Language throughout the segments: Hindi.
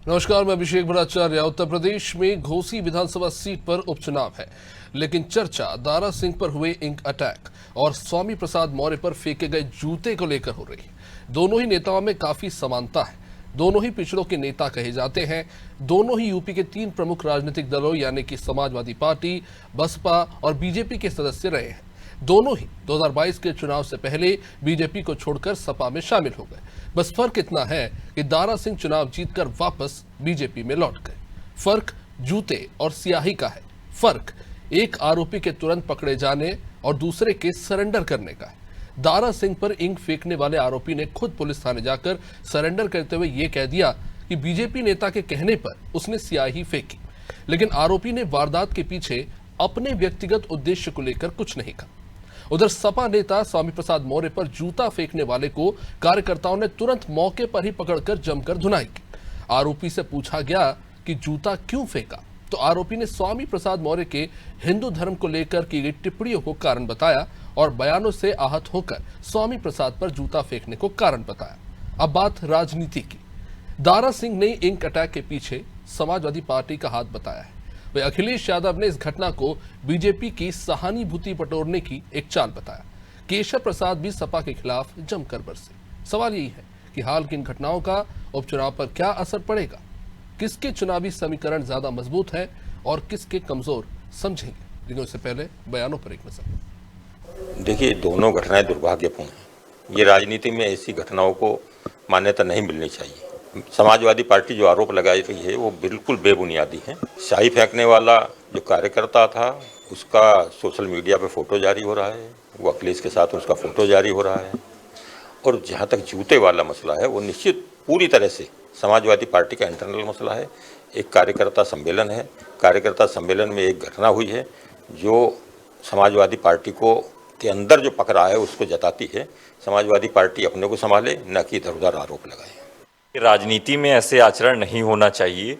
नमस्कार, मैं अभिषेक भट्टाचार्य। उत्तर प्रदेश में घोसी विधानसभा सीट पर उपचुनाव है, लेकिन चर्चा दारा सिंह पर हुए इंक अटैक और स्वामी प्रसाद मौर्य पर फेंके गए जूते को लेकर हो रही है। दोनों ही नेताओं में काफी समानता है। दोनों ही पिछड़ों के नेता कहे जाते हैं। दोनों ही यूपी के 3 प्रमुख राजनीतिक दलों यानी कि समाजवादी पार्टी, बसपा और बीजेपी के सदस्य रहे हैं। दोनों ही 2022 के चुनाव से पहले बीजेपी को छोड़कर सपा में शामिल हो गए। बस फर्क इतना है कि दारा सिंह चुनाव जीतकर वापस बीजेपी में लौट गए। फर्क जूते और सियाही का है। फर्क एक आरोपी के तुरंत पकड़े जाने और दूसरे के सरेंडर करने का है। दारा सिंह पर इंक फेंकने वाले आरोपी ने खुद पुलिस थाने जाकर सरेंडर करते हुए यह कह दिया कि बीजेपी नेता के कहने पर उसने स्याही फेंकी, लेकिन आरोपी ने वारदात के पीछे अपने व्यक्तिगत उद्देश्य को लेकर कुछ नहीं कहा। उधर सपा नेता स्वामी प्रसाद मौर्य पर जूता फेंकने वाले को कार्यकर्ताओं ने तुरंत मौके पर ही पकड़कर जमकर धुनाई की। आरोपी से पूछा गया कि जूता क्यों फेंका, तो आरोपी ने स्वामी प्रसाद मौर्य के हिंदू धर्म को लेकर की गई टिप्पणियों को कारण बताया और बयानों से आहत होकर स्वामी प्रसाद पर जूता फेंकने को कारण बताया। अब बात राजनीति की। दारा सिंह ने इंक अटैक के पीछे समाजवादी पार्टी का हाथ बताया है। वे अखिलेश यादव ने इस घटना को बीजेपी की सहानुभूति बटोरने की एक चाल बताया। केशव प्रसाद भी सपा के खिलाफ जमकर बरसे। सवाल यही है कि हाल की इन घटनाओं का उपचुनाव पर क्या असर पड़ेगा, किसके चुनावी समीकरण ज्यादा मजबूत है और किसके कमजोर, समझेंगे। लेकिन उससे पहले बयानों पर एक नजर। देखिए, दोनों घटनाएं दुर्भाग्यपूर्ण हैं। ये राजनीति में ऐसी घटनाओं को मान्यता नहीं मिलनी चाहिए। समाजवादी पार्टी जो आरोप लगाई रही है वो बिल्कुल बेबुनियादी है। स्याही फेंकने वाला जो कार्यकर्ता था उसका सोशल मीडिया पे फोटो जारी हो रहा है, वो अखिलेश के साथ उसका फोटो जारी हो रहा है। और जहाँ तक जूते वाला मसला है वो निश्चित पूरी तरह से समाजवादी पार्टी का इंटरनल मसला है। एक कार्यकर्ता सम्मेलन है, कार्यकर्ता सम्मेलन में एक घटना हुई है जो समाजवादी पार्टी को के अंदर जो पकड़ा है उसको जताती है। समाजवादी पार्टी अपने को संभाले, न कि इधर उधर आरोप लगाए। राजनीति में ऐसे आचरण नहीं होना चाहिए।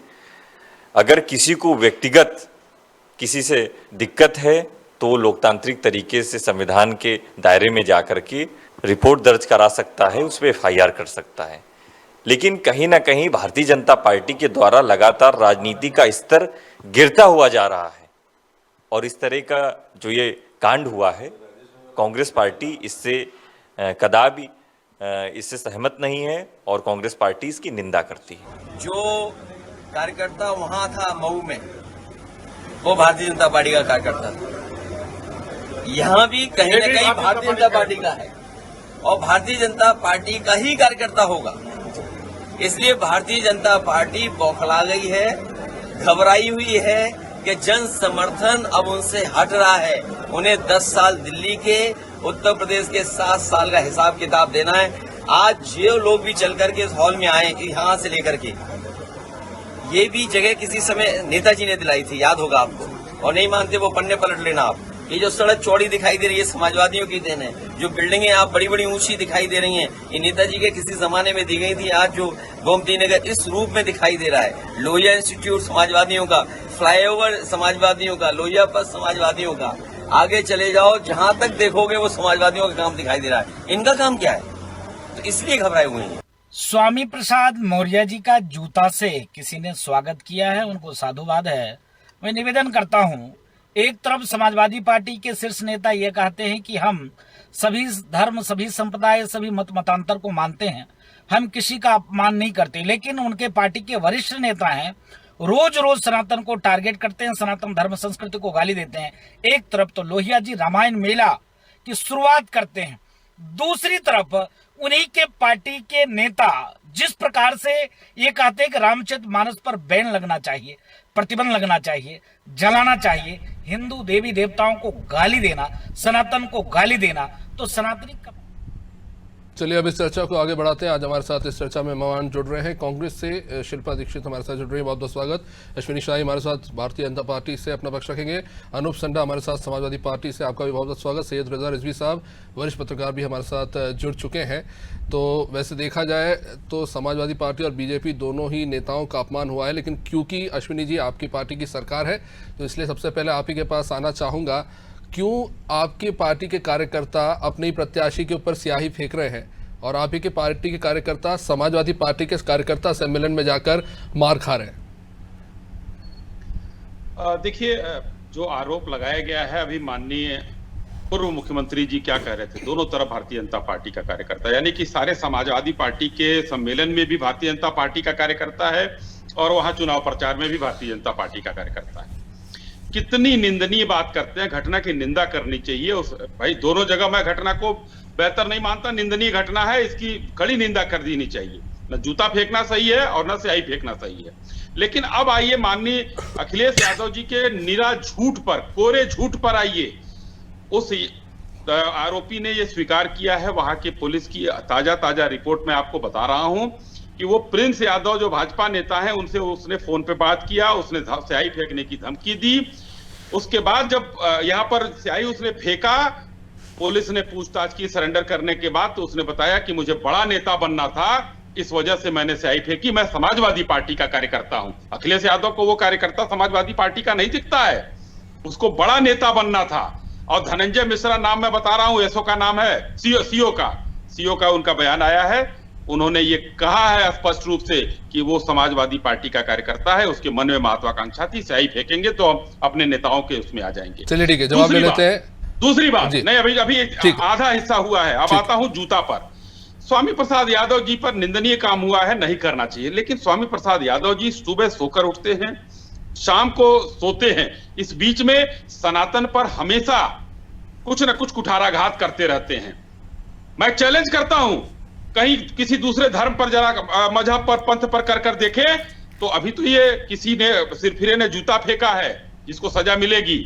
अगर किसी को व्यक्तिगत किसी से दिक्कत है तो लोकतांत्रिक तरीके से संविधान के दायरे में जाकर के रिपोर्ट दर्ज करा सकता है, उस पर FIR कर सकता है। लेकिन कहीं ना कहीं भारतीय जनता पार्टी के द्वारा लगातार राजनीति का स्तर गिरता हुआ जा रहा है और इस तरह का जो ये कांड हुआ है, कांग्रेस पार्टी इससे कदापि इससे सहमत नहीं है और कांग्रेस पार्टी इसकी निंदा करती है। जो कार्यकर्ता वहां था मऊ में, वो भारतीय जनता पार्टी का कार्यकर्ता था। यहाँ भी कहीं न कहीं भारतीय जनता पार्टी का है और भारतीय जनता पार्टी का ही कार्यकर्ता होगा। इसलिए भारतीय जनता पार्टी बौखला गई है, घबराई हुई है कि जन समर्थन अब उनसे हट रहा है। उन्हें 10 साल दिल्ली के, उत्तर प्रदेश के 7 साल का हिसाब किताब देना है। आज जो लोग भी चल करके इस हॉल में आए, यहाँ से लेकर के, ये भी जगह किसी समय नेताजी ने दिलाई थी, याद होगा आपको। और नहीं मानते वो पन्ने पलट लेना आप। ये जो सड़क चौड़ी दिखाई दे रही है समाजवादियों की देन है। जो बिल्डिंगें आप बड़ी बड़ी ऊंची दिखाई दे रही हैं, ये नेताजी के किसी जमाने में दी गई थी। आज जो गोमती नगर इस रूप में दिखाई दे रहा है, लोहिया इंस्टीट्यूट समाजवादियों का, फ्लाईओवर समाजवादियों का, लोहिया पर समाजवादियों का, आगे चले जाओ जहां तक देखोगे वो समाजवादियों का काम दिखाई दे रहा है। इनका काम क्या है? तो इसलिए घबराए हुए हैं। स्वामी प्रसाद मौर्य जी का जूता से किसी ने स्वागत किया है, उनको साधुवाद है। मैं निवेदन करता हूं, एक तरफ समाजवादी पार्टी के शीर्ष नेता ये कहते हैं कि हम सभी धर्म, सभी संप्रदाय, सभी मत मतांतर को मानते हैं, हम किसी का अपमान नहीं करते, लेकिन उनके पार्टी के वरिष्ठ नेता हैं रोज रोज सनातन को टारगेट करते हैं, सनातन धर्म संस्कृति को गाली देते हैं। एक तरफ तो लोहिया जी रामायण मेला की शुरुआत करते हैं, दूसरी तरफ उन्हीं के पार्टी के नेता जिस प्रकार से ये कहते हैं कि रामचरितमानस पर बैन लगना चाहिए, प्रतिबंध लगना चाहिए, जलाना चाहिए, हिंदू देवी देवताओं को गाली देना, सनातन को गाली देना, तो सनातनी चलिए अब इस चर्चा को आगे बढ़ाते हैं। आज हमारे साथ इस चर्चा में मेहमान जुड़ रहे हैं। कांग्रेस से शिल्पा दीक्षित हमारे साथ जुड़ रही है, बहुत बहुत स्वागत। अश्विनी शाही हमारे साथ भारतीय जनता पार्टी से अपना पक्ष रखेंगे। अनूप संडा हमारे साथ समाजवादी पार्टी से, आपका भी बहुत बहुत स्वागत। सैयद रजा रिजवी साहब वरिष्ठ पत्रकार भी हमारे साथ जुड़ चुके हैं। तो वैसे देखा जाए तो समाजवादी पार्टी और बीजेपी दोनों ही नेताओं का अपमान हुआ है, लेकिन क्योंकि अश्विनी जी आपकी पार्टी की सरकार है तो इसलिए सबसे पहले आप ही के पास आना चाहूंगा। क्यों आपकी पार्टी के कार्यकर्ता अपने ही प्रत्याशी के ऊपर स्याही फेंक रहे हैं और आप ही के पार्टी के कार्यकर्ता समाजवादी पार्टी के कार्यकर्ता सम्मेलन में जाकर मार खा रहे हैं। देखिए, जो आरोप लगाया गया है, अभी माननीय पूर्व मुख्यमंत्री जी क्या कह रहे थे, दोनों तरफ भारतीय जनता पार्टी का कार्यकर्ता, यानी कि सारे समाजवादी पार्टी के सम्मेलन में भी भारतीय जनता पार्टी का कार्यकर्ता है और वहां चुनाव प्रचार में भी भारतीय जनता पार्टी का कार्यकर्ता है। कितनी निंदनीय बात करते हैं, घटना की निंदा करनी चाहिए। उस भाई दोनों जगह मैं घटना को बेहतर नहीं मानता, निंदनीय घटना है, इसकी कड़ी निंदा कर देनी चाहिए। न जूता फेंकना सही है और न स्याही फेंकना सही है। लेकिन अब आइए माननीय अखिलेश यादव जी के निरा झूठ पर, कोरे झूठ पर आइए। उस आरोपी ने यह स्वीकार किया है, वहां के पुलिस की ताजा रिपोर्ट में आपको बता रहा हूं कि वो प्रिंस यादव जो भाजपा नेता है उनसे उसने फोन पे बात किया, उसने स्याही फेंकने की धमकी दी। उसके बाद जब यहां पर स्याही उसने फेंका, पुलिस ने पूछताछ की सरेंडर करने के बाद, तो उसने बताया कि मुझे बड़ा नेता बनना था, इस वजह से मैंने स्याही फेंकी, मैं समाजवादी पार्टी का कार्यकर्ता हूं। अखिलेश यादव को वो कार्यकर्ता समाजवादी पार्टी का नहीं दिखता है, उसको बड़ा नेता बनना था। और धनंजय मिश्रा नाम मैं बता रहा हूं, एसओ का नाम है, सीओ का उनका बयान आया है। उन्होंने ये कहा है स्पष्ट रूप से कि वो समाजवादी पार्टी का कार्यकर्ता है, उसके मन में महत्वाकांक्षा थी, स्याही फेंकेंगे तो हम अपने नेताओं के उसमें आ जाएंगे। चलिए ठीक है, जवाब ले लेते हैं। दूसरी बात नहीं, अभी आधा हिस्सा हुआ है, अब आता हूं जूता पर। स्वामी प्रसाद यादव जी पर निंदनीय काम हुआ है, नहीं करना चाहिए। लेकिन स्वामी प्रसाद यादव जी सुबह सोकर उठते हैं, शाम को सोते हैं, इस बीच में सनातन पर हमेशा कुछ न कुछ कुठाराघात करते रहते हैं। मैं चैलेंज करता हूं, कहीं किसी दूसरे धर्म पर जरा मजहब पर, पंथ पर कर देखे तो अभी तो ये किसी ने सिरफिरे ने जूता फेंका है जिसको सजा मिलेगी।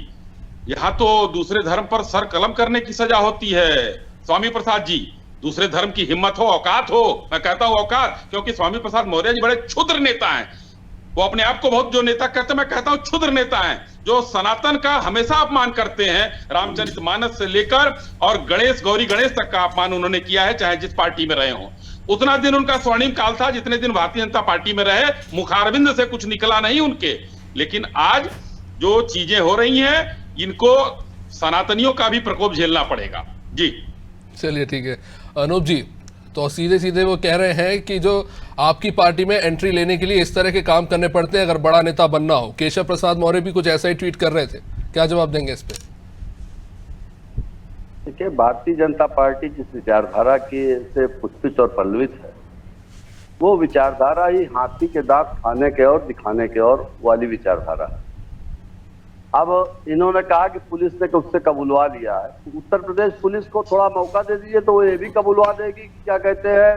यहां तो दूसरे धर्म पर सर कलम करने की सजा होती है। स्वामी प्रसाद जी, दूसरे धर्म की हिम्मत हो, औकात हो, मैं कहता हूं औकात, क्योंकि स्वामी प्रसाद मौर्य जी बड़े क्षुद्र नेता हैं। वो अपने आप को बहुत जो नेता कहते हैं, मैं कहता हूं क्षुद्र नेता हैं, जो सनातन का हमेशा अपमान करते हैं। रामचरितमानस से लेकर और गौरी गणेश तक का अपमान उन्होंने किया है, चाहे जिस पार्टी में रहे हों। उतना दिन उनका स्वर्णिम काल था जितने दिन भारतीय जनता पार्टी में रहे, मुखारबिंद से कुछ निकला नहीं उनके। लेकिन आज जो चीजें हो रही हैं, इनको सनातनियों का भी प्रकोप झेलना पड़ेगा। जी चलिए ठीक है। अनूप जी, तो सीधे वो कह रहे हैं कि जो आपकी पार्टी में एंट्री लेने के लिए इस तरह के काम करने पड़ते हैं अगर बड़ा नेता बनना हो। केशव प्रसाद मौर्य भी कुछ ऐसा ही ट्वीट कर रहे थे, क्या जवाब देंगे इस पे? देखिए, भारतीय जनता पार्टी जिस विचारधारा की से पुष्पित और पल्लवित है, वो विचारधारा ही हाथी के दांत खाने के और दिखाने के और वाली विचारधारा है। अब इन्होंने कहा कि पुलिस ने उससे कबूलवा लिया है, उत्तर प्रदेश पुलिस को थोड़ा मौका दे दीजिए तो वो ये भी कबूलवा देगी कि क्या कहते हैं,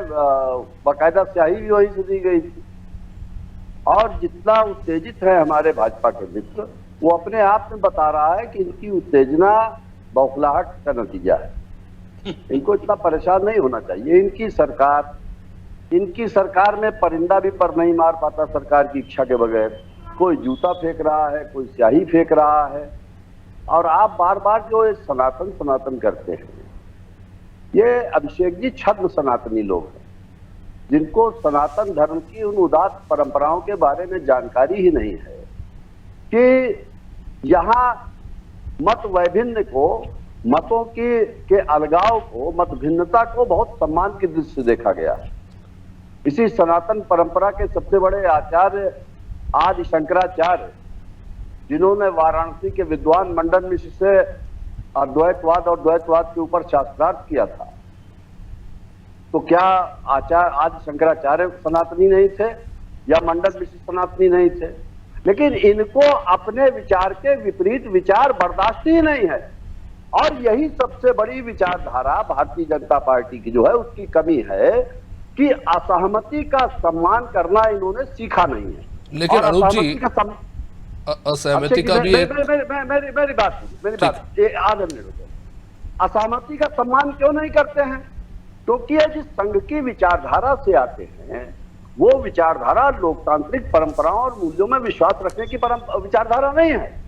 बाकायदा स्याही भी वहीं से दी गई थी। और जितना उत्तेजित है हमारे भाजपा के मित्र, वो अपने आप में बता रहा है कि इनकी उत्तेजना बौखलाहट का नतीजा है। इनको इतना परेशान नहीं होना चाहिए। इनकी सरकार में परिंदा भी पर नहीं मार पाता सरकार की इच्छा के बगैर। कोई जूता फेंक रहा है, कोई स्याही फेंक रहा है, और आप बार बार जो ये सनातन करते हैं, ये अभिषेक जी छद्म सनातनी लोग हैं, जिनको सनातन धर्म की उन उदात्त परंपराओं के बारे में जानकारी ही नहीं है कि यहाँ मत वैभिन्न को, मतों के अलगाव को, मत भिन्नता को बहुत सम्मान की दृष्टि से देखा गया है। इसी सनातन परंपरा के सबसे बड़े आचार्य आदि शंकराचार्य, जिन्होंने वाराणसी के विद्वान मंडन मिश्र से अद्वैतवाद और द्वैतवाद के ऊपर शास्त्रार्थ किया था, तो क्या आदि शंकराचार्य सनातनी नहीं थे या मंडन मिश्र सनातनी नहीं थे? लेकिन इनको अपने विचार के विपरीत विचार बर्दाश्त ही नहीं है। और यही सबसे बड़ी विचारधारा भारतीय जनता पार्टी की जो है उसकी कमी है कि असहमति का सम्मान करना इन्होंने सीखा नहीं है। लेकिन अनूप जी, असहमति का भी मेरी बात आधे मिनट, असहमति का सम्मान क्यों नहीं करते हैं? क्योंकि ये जिस संघ की विचारधारा से आते हैं, वो विचारधारा लोकतांत्रिक परंपराओं और मूल्यों में विश्वास रखने की विचारधारा नहीं है।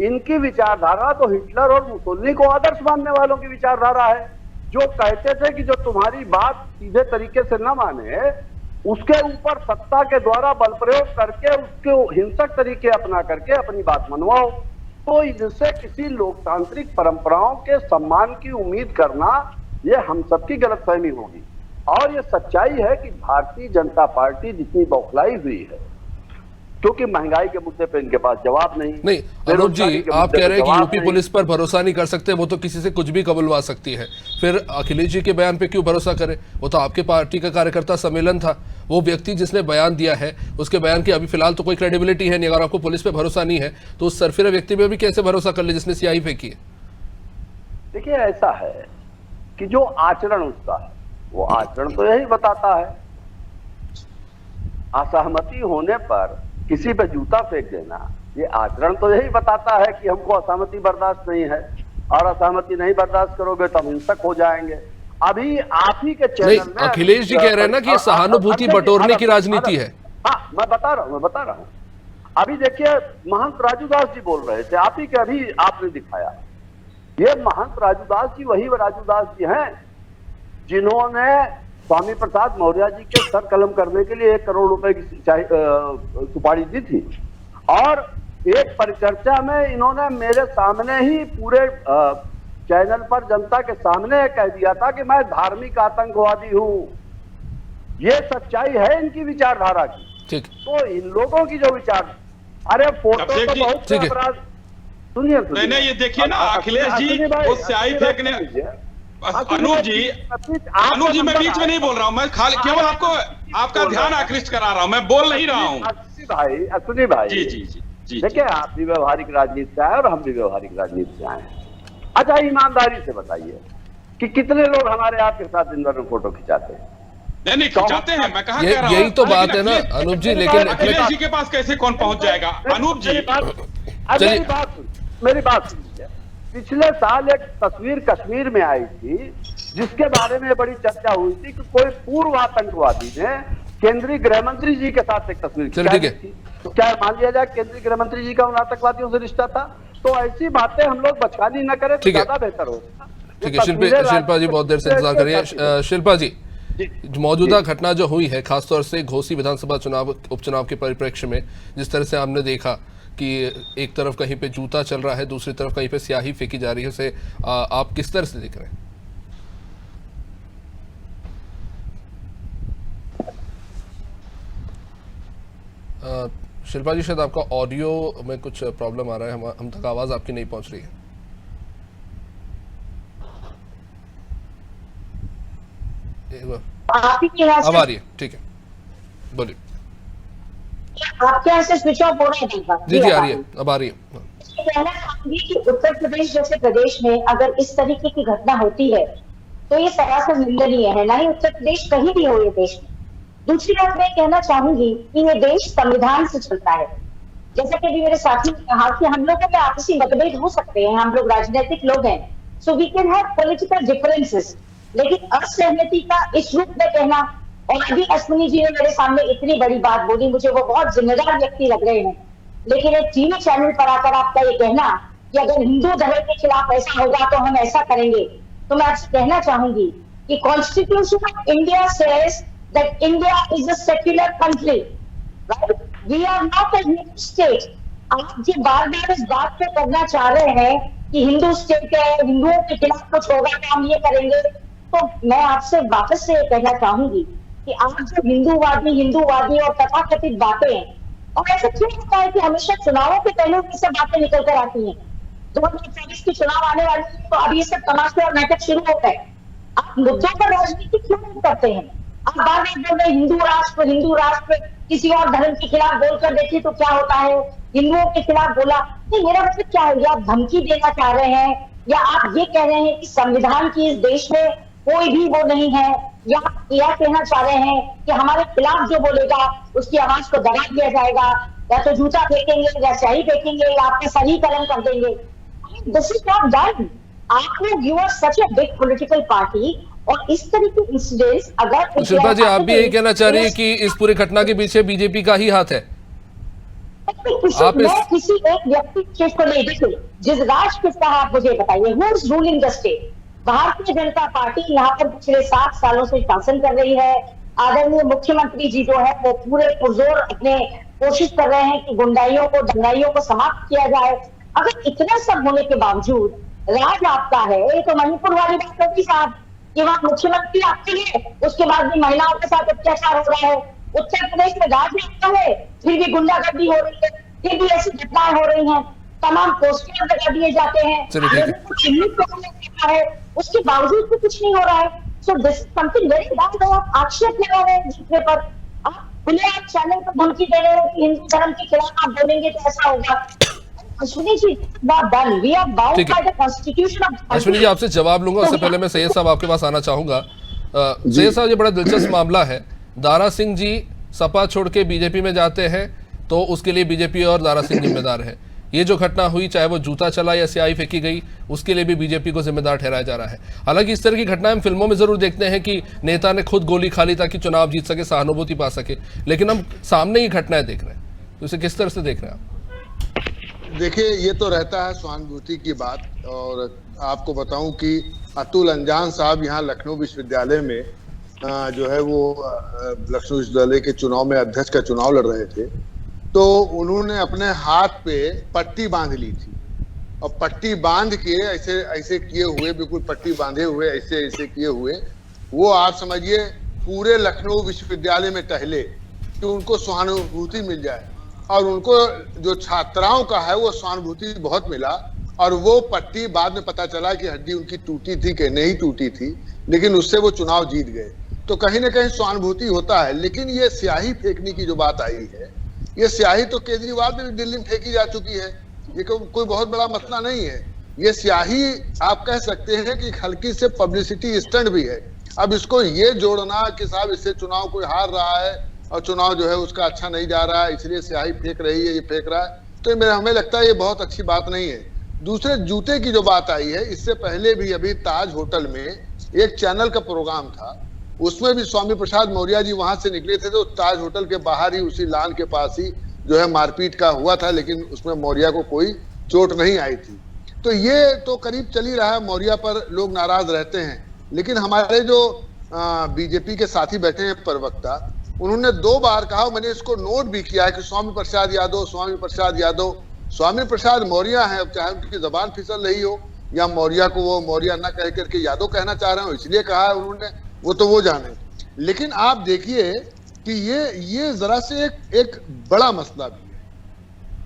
इनकी विचारधारा तो हिटलर और मुसोलिनी को आदर्श मानने वालों की विचारधारा है, जो कहते थे कि जो तुम्हारी बात सीधे तरीके से न माने, उसके ऊपर सत्ता के द्वारा बल प्रयोग करके उसके हिंसक तरीके अपना करके अपनी बात मनवाओ। तो इससे किसी लोकतांत्रिक परंपराओं के सम्मान की उम्मीद करना, ये हम सबकी गलतफहमी होगी। और ये सच्चाई है कि भारतीय जनता पार्टी जितनी बौखलाई हुई है, क्योंकि महंगाई के मुद्दे पे इनके पास जवाब नहीं। अनूप जी, आप कह रहे हैं कि यूपी पुलिस पर भरोसा नहीं कर सकते, वो तो किसी से कुछ भी कबुलवा सकती है, फिर अखिलेश जी के बयान पे क्यों भरोसा करें? वो तो आपके पार्टी का कार्यकर्ता सम्मेलन था, वो व्यक्ति जिसने बयान दिया है उसके बयान की अभी फिलहाल तो कोई क्रेडिबिलिटी है नहीं। अगर आपको पुलिस पे भरोसा नहीं है तो उस सरफिरा व्यक्ति पे भी कैसे भरोसा कर ले जिसने स्याही फेंकी है? देखिए, ऐसा है कि जो आचरण उसका है वो आचरण तो यही बताता है। असहमति होने पर किसी पे जूता फेंक देना, ये आचरण तो यही बताता है कि हमको असहमति बर्दाश्त नहीं है, और असहमति नहीं बर्दाश्त करोगे तो हम हिंसक हो जाएंगे। अभी आप ही के चैनल में अखिलेश जी कह रहे हैं ना कि सहानुभूति बटोरने की राजनीति है। हाँ, मैं बता रहा हूँ। अभी देखिए, महंत राजूदास जी बोल रहे थे, आप ही के अभी आपने दिखाया। ये महंत राजूदास जी वही राजूदास जी हैं जिन्होंने स्वामी प्रसाद मौर्य जी के सर कलम करने के लिए 1 करोड़ रुपए की सुपारी दी थी, और एक परिचर्चा में इन्होंने मेरे सामने ही पूरे चैनल पर जनता के सामने कह दिया था कि मैं धार्मिक आतंकवादी हूं। ये सच्चाई है इनकी विचारधारा की। ठीक। तो इन लोगों की जो विचार, अरे फोटो तो बहुत से अपराध, सुनिए नहीं, ये देखिए ना, अखिलेश जी वो स्याही फेंकने, अनूप जी मैं बीच में नहीं बोल रहा हूं, मैं केवल आपको आपका ध्यान आकृष्ट करा रहा हूं, मैं बोल नहीं रहा हूं। अश्विनी भाई जी, देखिए, आप भी व्यवहारिक राजनीति से आए और हम भी व्यवहारिक राजनीति से आए हैं। अच्छा, ईमानदारी से बताइए कि कितने लोग हमारे आपके साथ दिन भर में फोटो खिंचाते हैं? नहीं खिंचाते हैं, मैं कहाँ कह रहा हूं। यही तो बात है ना अनूप जी, लेकिन अखिलेश जी के पास कैसे कौन पहुंच जाएगा? अनूप जी, मेरी बात सुनिए। पिछले साल एक तस्वीर कश्मीर में आई थी जिसके बारे में बड़ी चर्चा हुई थी कि कोई पूर्व आतंकवादी ने केंद्रीय गृह मंत्री जी के साथ एक तस्वीर खिंचाई थी। तो क्या मान लिया जाए केंद्रीय गृह मंत्री जी का उन आतंकवादियों से रिश्ता था? तो ऐसी बातें हम लोग बचकानी न करें तो ज्यादा बेहतर होगा। ठीक है शिल्पा जी, बहुत देर से इंतजार करिए। शिल्पा जी, मौजूदा घटना जो हुई है, खासतौर से घोसी विधानसभा उपचुनाव के परिप्रेक्ष्य में, जिस तरह से हमने देखा कि एक तरफ कहीं पे जूता चल रहा है, दूसरी तरफ कहीं पे स्याही फेंकी जा रही है, उसे आप किस तरह से देख रहे हैं? शिल्पा जी, शायद आपका ऑडियो में कुछ प्रॉब्लम आ रहा है, हम तक आवाज आपकी नहीं पहुंच रही है। अब आ रही है, ठीक है, बोलिए। आपके यहाँ से स्विच ऑफ हो रहा है? जी आ रही है, अब आ रही है। कहना चाहूंगी कि उत्तर प्रदेश जैसे प्रदेश में अगर इस तरीके की घटना होती है तो ये सरासर निंदनीय है, ना ही उत्तर प्रदेश कहीं भी हो ये देश में। दूसरी बात मैं कहना चाहूंगी कि ये देश संविधान से चलता है। जैसा कि अभी मेरे साथी ने कहा कि हम लोगों में आपसी मतभेद हो सकते हैं, हम लोग राजनीतिक लोग हैं, so we can have political differences, लेकिन असहमति का इस रूप में कहना, और अभी अश्विनी जी ने मेरे सामने इतनी बड़ी बात बोली, मुझे वो बहुत जिम्मेदार व्यक्ति लग रहे हैं, लेकिन एक टीवी चैनल पर आकर आपका ये कहना कि अगर हिंदू धर्म के खिलाफ ऐसा होगा तो हम ऐसा करेंगे, तो मैं आपसे कहना चाहूंगी कि constitution of India says that India is a secular country, right? We are not a Hindu state. आप जो बार बार इस बात को करना चाह रहे हैं कि हिंदू स्टेट है, हिंदुओं के खिलाफ कुछ होगा तो हम ये करेंगे, तो मैं आपसे वापस से ये कहना चाहूंगी कि आप जो हिंदूवादी और तथाकथित बातें हैं, और ऐसा क्यों होता है कि हमेशा चुनावों के पहले ये सब बातें निकल कर आती हैं? 2024 के चुनाव आने वाले हैं तो अभी ये सब तमाशे और नाटक शुरू होता है। आप मुद्दों पर राजनीति क्यों नहीं करते हैं? आप बार बार बोल रहे हिंदू राष्ट्र, किसी और धर्म के खिलाफ बोलकर देखिए तो क्या होता है, हिंदुओं के खिलाफ बोला, नहीं, मेरा मतलब क्या है? या आप धमकी देना चाह रहे हैं, या आप ये कह रहे हैं कि संविधान की इस देश में कोई भी वो नहीं है, या यह कहना चाह रहे हैं कि हमारे खिलाफ जो बोलेगा उसकी आवाज को दबा दिया जाएगा, या तो जूता फेंकेंगे या स्याही फेंकेंगे या आपके सही कलम कर देंगे? This is not done. आप लोग, you are such a big political party, और इस तरह के इंसिडेंट्स अगर शिल्पा जी, आप भी यही कहना चाह रही है कि इस पूरी घटना के पीछे बीजेपी का ही हाथ है? मैं किसी एक व्यक्ति चीज को नहीं देखी, जिस राष्ट्र किसका हाथ मुझे बताइए, who is ruling the state? Bharatiya Janata party यहाँ पर पिछले 7 सालों से शासन कर रही है। आदरणीय मुख्यमंत्री जी जो है वो पूरे पुरजोर अपने कोशिश कर रहे हैं कि गुंडाइयों को, दंगाइयों को समाप्त किया जाए। अगर इतना सब होने के बावजूद राज आपका है, ये तो मणिपुर वाली बात होगी साहब, कि वहाँ मुख्यमंत्री आते हैं, उसके बाद भी महिलाओं के साथ अत्याचार हो रहा है। उत्तर प्रदेश में राजनीति है, फिर भी गुंडागर्दी हो रही है, फिर भी ऐसी घटनाएं हो रही हैं, तमाम पोस्टर लगा दिए जाते हैं, चलिए, ठीक है। लोगों को चिन्हित कर दिया जाता है, उसके बावजूद भी कुछ नहीं हो रहा है। So this is something very bad. आप आक्षेप लगा रहे हैं जीतने पर, आप खुले आप चैनल पर धमकी दे रहे हो कि हिंदू धर्म के खिलाफ आप बोलेंगे तो ऐसा होगा। Ashwini ji, done, we are bound ठीक है। By the constitution of Ashwini ji आपसे जवाब लूंगा, उससे पहले मैं सैयद साहब आपके पास आना चाहूंगा। सैयद साहब, ये बड़ा दिलचस्प मामला है। दारा सिंह जी सपा छोड़ के बीजेपी में जाते हैं तो उसके लिए बीजेपी और दारा सिंह जिम्मेदार है। ये जो घटना हुई, चाहे वो जूता चला या स्याही फेंकी गई, उसके लिए भी बीजेपी को जिम्मेदार ठहराया जा रहा है। हालांकि इस तरह की घटनाएं हम फिल्मों में जरूर देखते हैं कि नेता ने खुद गोली खा ली ताकि चुनाव जीत सके, सहानुभूति पा सके, लेकिन हम सामने ही घटनाएं देख रहे हैं, तो इसे किस तरह से देख रहे हैं आप? देखिए, ये तो रहता है सहानुभूति की बात। और आपको बताऊं कि अतुल अंजान साहब यहाँ लखनऊ विश्वविद्यालय में जो है वो लखनऊ विश्वविद्यालय के चुनाव में अध्यक्ष का चुनाव लड़ रहे थे, तो उन्होंने अपने हाथ पे पट्टी बांध ली थी और पट्टी बांध के ऐसे ऐसे किए हुए, बिल्कुल पट्टी बांधे हुए ऐसे ऐसे किए हुए, वो आप समझिए पूरे लखनऊ विश्वविद्यालय में टहले कि उनको सहानुभूति मिल जाए। और उनको जो छात्राओं का है वो सहानुभूति बहुत मिला, और वो पट्टी बाद में पता चला कि हड्डी उनकी टूटी थी कि नहीं टूटी थी, लेकिन उससे वो चुनाव जीत गए। तो कहीं ना कहीं सहानुभूति होता है। लेकिन ये स्याही फेंकने की जो बात आई है, ये स्याही तो केजरीवाल में भी दिल्ली में फेंकी जा चुकी है, ये कोई बहुत बड़ा मसला नहीं है। ये स्याही आप कह सकते हैं कि हल्की से पब्लिसिटी स्टंट भी है। अब इसको ये जोड़ना कि साहब इससे चुनाव कोई हार रहा है और चुनाव जो है उसका अच्छा नहीं जा रहा है, इसलिए स्याही फेंक रही है, ये फेंक रहा है, तो मेरा हमें लगता है ये बहुत अच्छी बात नहीं है। दूसरे जूते की जो बात आई है, इससे पहले भी अभी ताज होटल में एक चैनल का प्रोग्राम था, उसमें भी स्वामी प्रसाद मौर्य जी वहां से निकले थे, तो ताज होटल के बाहर ही उसी लान के पास ही जो है मारपीट का हुआ था, लेकिन उसमें मौर्य को कोई चोट नहीं आई थी। तो ये तो करीब चल ही रहा है, मौर्य पर लोग नाराज रहते हैं। लेकिन हमारे जो बीजेपी के साथी बैठे हैं प्रवक्ता, उन्होंने 2 बार कहा, मैंने इसको नोट भी किया है कि स्वामी प्रसाद यादव, स्वामी प्रसाद यादव। स्वामी प्रसाद मौर्य है, अब चाहे उनकी जबान फिसल रही हो या मौर्य को वो मौर्य न कह करके यादव कहना चाह रहे हो इसलिए कहा है उन्होंने, वो तो वो जाने। लेकिन आप देखिए कि ये जरा से एक बड़ा मसला भी है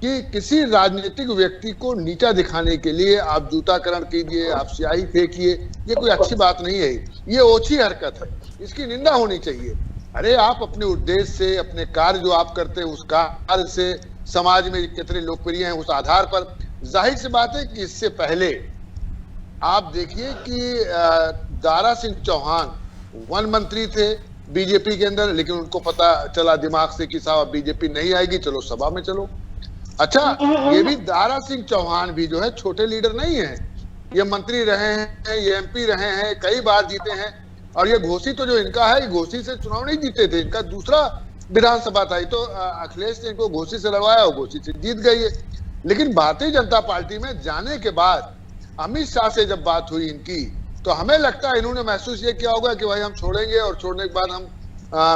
कि किसी राजनीतिक व्यक्ति को नीचा दिखाने के लिए आप जूताकरण कीजिए, आप स्याही फेंकिए, ये कोई अच्छी बात नहीं है, ये ओछी हरकत है, इसकी निंदा होनी चाहिए। अरे आप अपने उद्देश्य से, अपने कार्य जो आप करते हैं उस कार्य से समाज में कितने लोकप्रिय हैं, उस आधार पर जाहिर सी बात है कि इससे पहले आप देखिए कि दारा सिंह चौहान वन मंत्री थे बीजेपी के अंदर, लेकिन उनको पता चला दिमाग से कि साहब बीजेपी नहीं आएगी, चलो सभा में चलो। अच्छा, ये भी दारा सिंह चौहान भी जो है छोटे लीडर नहीं है, ये मंत्री रहे हैं, ये एमपी रहे हैं, कई बार जीते हैं। और ये घोसी तो जो इनका है, घोसी से चुनाव नहीं जीते थे, इनका दूसरा विधानसभा था, तो अखिलेश ने इनको घोसी से लड़वाया और घोसी से जीत गई है। लेकिन भारतीय जनता पार्टी में जाने के बाद अमित शाह से जब बात हुई इनकी, तो हमें लगता है इन्होंने महसूस ये किया होगा कि भाई हम छोड़ेंगे, और छोड़ने के बाद हम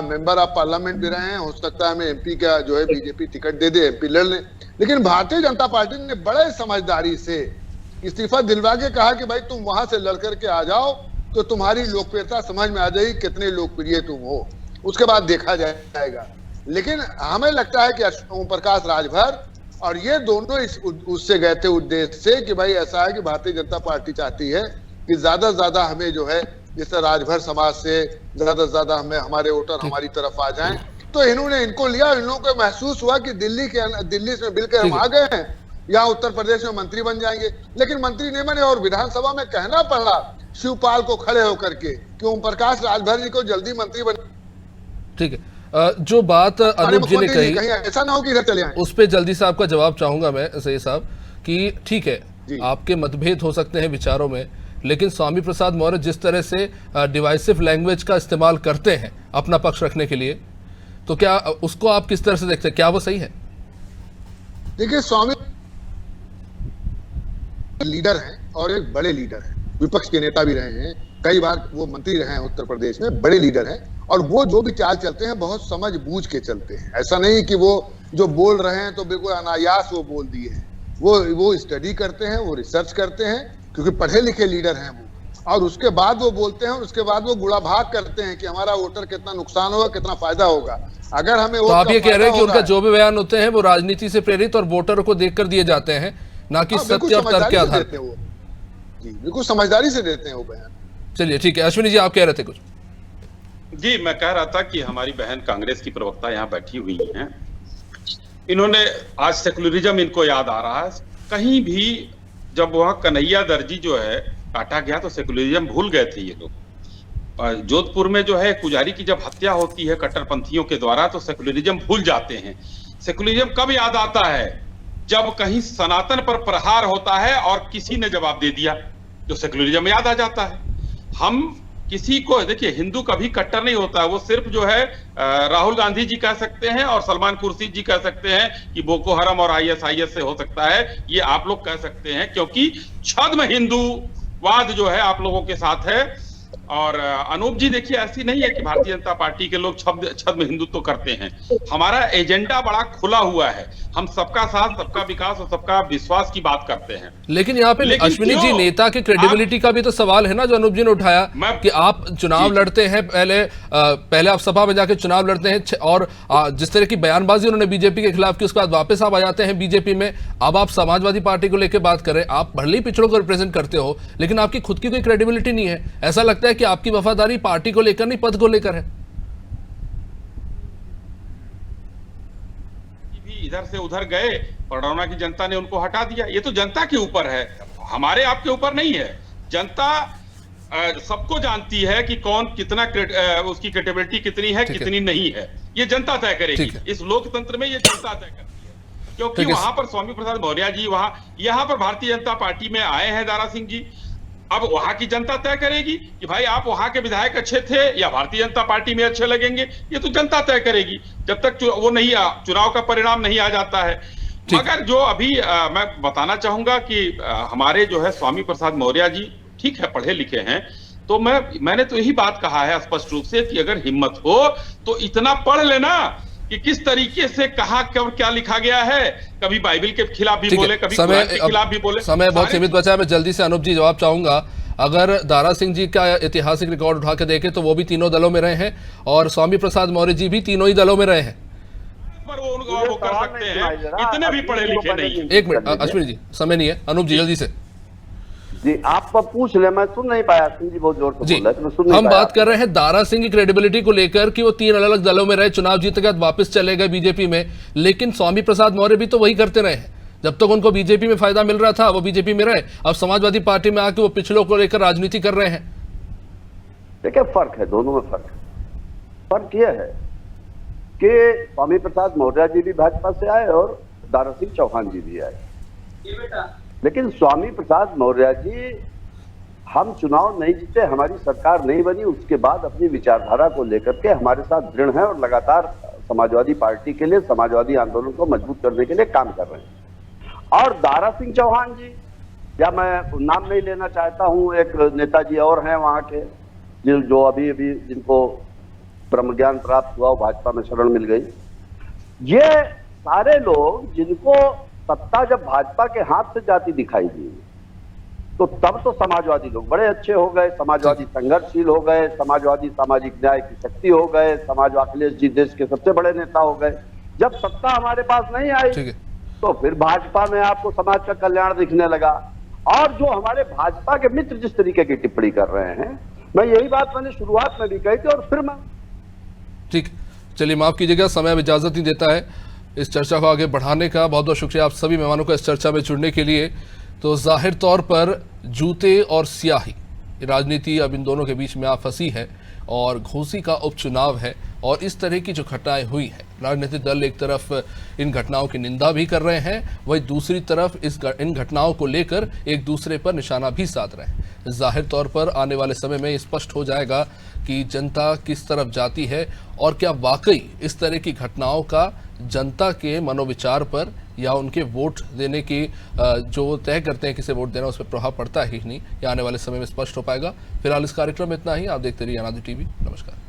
मेंबर ऑफ पार्लियामेंट भी रहे हैं, हो सकता है हमें एमपी का जो है बीजेपी टिकट दे दे, एमपी लड़ लें। लेकिन भारतीय जनता पार्टी ने बड़े समझदारी से इस्तीफा दिलवा के कहा कि भाई तुम वहां से लड़ करके आ जाओ, तो तुम्हारी लोकप्रियता समझ में आ जाएगी कितने लोकप्रिय तुम हो, उसके बाद देखा जाएगा। लेकिन हमें लगता है कि ओम प्रकाश राजभर और ये दोनों उससे गए थे उद्देश्य से कि भाई ऐसा है कि भारतीय जनता पार्टी चाहती है कि ज्यादा से ज्यादा हमें जो है, जैसे राजभर समाज से ज्यादा से ज्यादा हमें हमारे वोटर हमारी तरफ आ जाएं, तो इन्होंने इनको लिया। इन लोगों को महसूस हुआ कि दिल्ली से मिलकर हम आ गए हैं, यहाँ उत्तर प्रदेश में मंत्री बन जाएंगे, लेकिन मंत्री नहीं बने और विधानसभा में कहना पड़ा शिवपाल को खड़े होकर के कि ओम प्रकाश राजभर जी को जल्दी मंत्री बन। ठीक है, जो बात अनूप जी ने कही, ऐसा ना हो कि इधर चले आए, उस पर जल्दी से आपका जवाब चाहूंगा मैं सैयद साहब कि ठीक है, आपके मतभेद हो सकते हैं विचारों में, लेकिन स्वामी प्रसाद मौर्य जिस तरह से डिवाइसिव लैंग्वेज का इस्तेमाल करते हैं अपना पक्ष रखने के लिए, तो क्या उसको आप किस तरह से देखते हैं, क्या वो सही है? देखिए, स्वामी लीडर हैं और एक बड़े लीडर हैं, विपक्ष के नेता भी रहे हैं, कई बार वो मंत्री रहे हैं उत्तर प्रदेश में, बड़े लीडर हैं, और वो जो भी चाल चलते हैं बहुत समझ बूझ के चलते हैं। ऐसा नहीं कि वो जो बोल रहे हैं तो बिल्कुल अनायास वो बोल दिए हैं, वो स्टडी करते हैं, वो रिसर्च करते हैं, क्योंकि पढ़े लिखे लीडर हैं वो, और उसके बाद वो बोलते हैं और उसके बाद वो गुड़ा भाग करते हैं कि हमारा वोटर कितना नुकसान होगा, कितना फायदा होगा। अगर हमें तो आप ये कह रहे हैं कि उनका जो भी बयान होते हैं वो राजनीति से प्रेरित और वोटरों को देखकर दिए जाते हैं, ना कि सत्य और तर्क के आधार पर। जी बिल्कुल समझदारी से देते हैं वो बयान। चलिए ठीक है, अश्विनी जी आप कह रहे थे कुछ। जी मैं कह रहा था कि हमारी बहन कांग्रेस की प्रवक्ता यहाँ बैठी हुई हैं, इन्होंने आज सेकुलरिज्म इनको याद आ रहा है। कहीं भी जब वह कन्हैया दर्जी जो है काटा गया तो सेकुलरिज्म भूल गए थे ये लोग। जोधपुर में जो है पुजारी की जब हत्या होती है कट्टरपंथियों के द्वारा तो सेकुलरिज्म भूल जाते हैं। सेकुलरिज्म कब याद आता है? जब कहीं सनातन पर प्रहार होता है और किसी ने जवाब दे दिया तो सेकुलरिज्म याद आ जाता है। हम किसी को, देखिए हिंदू कभी कट्टर नहीं होता है, वो सिर्फ जो है राहुल गांधी जी कह सकते हैं और सलमान खुर्शीद जी कह सकते हैं कि बोको हरम और ISIS से हो सकता है, ये आप लोग कह सकते हैं क्योंकि छद्म हिंदूवाद जो है आप लोगों के साथ है। और अनूप जी देखिए ऐसी नहीं है कि भारतीय जनता पार्टी के लोग छद्म हिंदुत्व करते हैं। हमारा एजेंडा बड़ा खुला हुआ है, हम सबका साथ, सबका विकास और सबका विश्वास की बात करते हैं। लेकिन यहाँ पे अश्विनी जी नेता की क्रेडिबिलिटी का भी तो सवाल है ना, जो अनूप जी ने उठाया कि आप चुनाव लड़ते हैं, पहले आप सभा में जाके चुनाव लड़ते हैं और जिस तरह की बयानबाजी उन्होंने बीजेपी के खिलाफ की, उसके बाद वापस आप आ जाते हैं बीजेपी में। अब आप समाजवादी पार्टी को लेकर बात करें, आप भले ही पिछड़ों को रिप्रेजेंट करते हो लेकिन आपकी खुद की कोई क्रेडिबिलिटी नहीं है। ऐसा लगता है कि आपकी वफादारी पार्टी को लेकर नहीं, पद को लेकर है। इधर से उधर गए, पडरौना की जनता ने उनको हटा दिया। ये तो जनता के ऊपर है, हमारे आपके ऊपर नहीं है। जनता सबको जानती है कि कौन कितना उसकी क्रेडिबिलिटी कितनी है, कितनी नहीं है, ये जनता तय करेगी। इस लोकतंत्र में ये जनता तय करती है, क्योंकि वहां पर स्वामी प्रसाद मौर्य जी यहाँ पर भारतीय जनता पार्टी में आए हैं दारा सिंह जी। अब वहां की जनता तय करेगी कि भाई आप वहां के विधायक अच्छे थे या भारतीय जनता पार्टी में अच्छे लगेंगे, ये तो जनता तय करेगी जब तक वो नहीं चुनाव का परिणाम नहीं आ जाता है। मगर जो अभी मैं बताना चाहूंगा कि हमारे जो है स्वामी प्रसाद मौर्य जी ठीक है पढ़े लिखे हैं, तो मैंने तो यही बात कहा है स्पष्ट रूप से कि अगर हिम्मत हो तो इतना पढ़ लेना कि किस तरीके से कहा क्या लिखा गया है। कभी बाइबल के खिलाफ भी बोले, कभी कुरान के खिलाफ भी बोले। समय बहुत सीमित बचा है, मैं जल्दी से अनूप जी जवाब चाहूंगा। अगर दारा सिंह जी का ऐतिहासिक रिकॉर्ड उठा के देखें तो वो भी तीनों दलों में रहे हैं और स्वामी प्रसाद मौर्य जी भी तीनों ही दलों में रहे हैं। पर वो कर सकते हैं, इतने भी पढ़े लिखे नहीं। एक मिनट अश्विनी जी, समय नहीं है, अनूप जी जल्दी से जी आप पूछ ले, मैं सुन नहीं पाया। सिंह जी बहुत जोर से बोल रहे थे, मैं सुन नहीं हम पाया। बात कर रहे हैं दारा सिंह की क्रेडिबिलिटी को लेकर कि वो 3 अलग अलग दलों में रहे, चुनाव जीत के बाद वापस चले गए बीजेपी में, लेकिन स्वामी प्रसाद मौर्य भी तो वही करते रहे हैं। जब तक उनको बीजेपी में फायदा मिल रहा था वो बीजेपी में रहे, अब समाजवादी पार्टी में आके वो पिछड़ों को लेकर राजनीति कर रहे हैं। देखिए फर्क है, दोनों में फर्क यह है कि स्वामी प्रसाद मौर्य जी भी भाजपा से आए और दारा सिंह चौहान जी भी आए। लेकिन स्वामी प्रसाद मौर्य जी, हम चुनाव नहीं जीते, हमारी सरकार नहीं बनी, उसके बाद अपनी विचारधारा को लेकर के हमारे साथ दृढ़ हैं और लगातार समाजवादी पार्टी के लिए, समाजवादी आंदोलन को मजबूत करने के लिए काम कर रहे हैं। और दारा सिंह चौहान जी, या मैं नाम नहीं लेना चाहता हूं, एक नेताजी और हैं वहां के जो अभी जिनको ब्रह्म ज्ञान प्राप्त हुआ, भाजपा में शरण मिल गई। ये सारे लोग जिनको सत्ता जब भाजपा के हाथ से जाती दिखाई दी तो तब तो समाजवादी लोग बड़े अच्छे हो गए, समाजवादी संघर्षशील हो गए, समाजवादी सामाजिक न्याय की शक्ति हो गए, अखिलेश जी देश के सबसे बड़े नेता हो गए। जब सत्ता हमारे पास नहीं आई तो फिर भाजपा में आपको समाज का कल्याण दिखने लगा। और जो हमारे भाजपा के मित्र जिस तरीके की टिप्पणी कर रहे हैं, मैं यही बात मैंने शुरुआत में भी कही थी और फिर मैं ठीक, चलिए माफ कीजिएगा, समय अब इजाजत नहीं देता है इस चर्चा को आगे बढ़ाने का। बहुत बहुत शुक्रिया आप सभी मेहमानों का इस चर्चा में जुड़ने के लिए। तो जाहिर तौर पर जूते और स्याही राजनीति अब इन दोनों के बीच में आ फंसी है और घोसी का उपचुनाव है और इस तरह की जो घटनाएं हुई हैं, राजनीतिक दल एक तरफ इन घटनाओं की निंदा भी कर रहे हैं, वहीं दूसरी तरफ इन घटनाओं को लेकर एक दूसरे पर निशाना भी साध रहे हैं। जाहिर तौर पर आने वाले समय में स्पष्ट हो जाएगा कि जनता किस तरफ जाती है और क्या वाकई इस तरह की घटनाओं का जनता के मनोविचार पर या उनके वोट देने की जो तय करते हैं किसे वोट देना, उस पर प्रभाव पड़ता है ही नहीं। ये आने वाले समय में स्पष्ट हो पाएगा। फिलहाल इस कार्यक्रम में इतना ही। आप देखते रहिए अनादि टीवी। नमस्कार।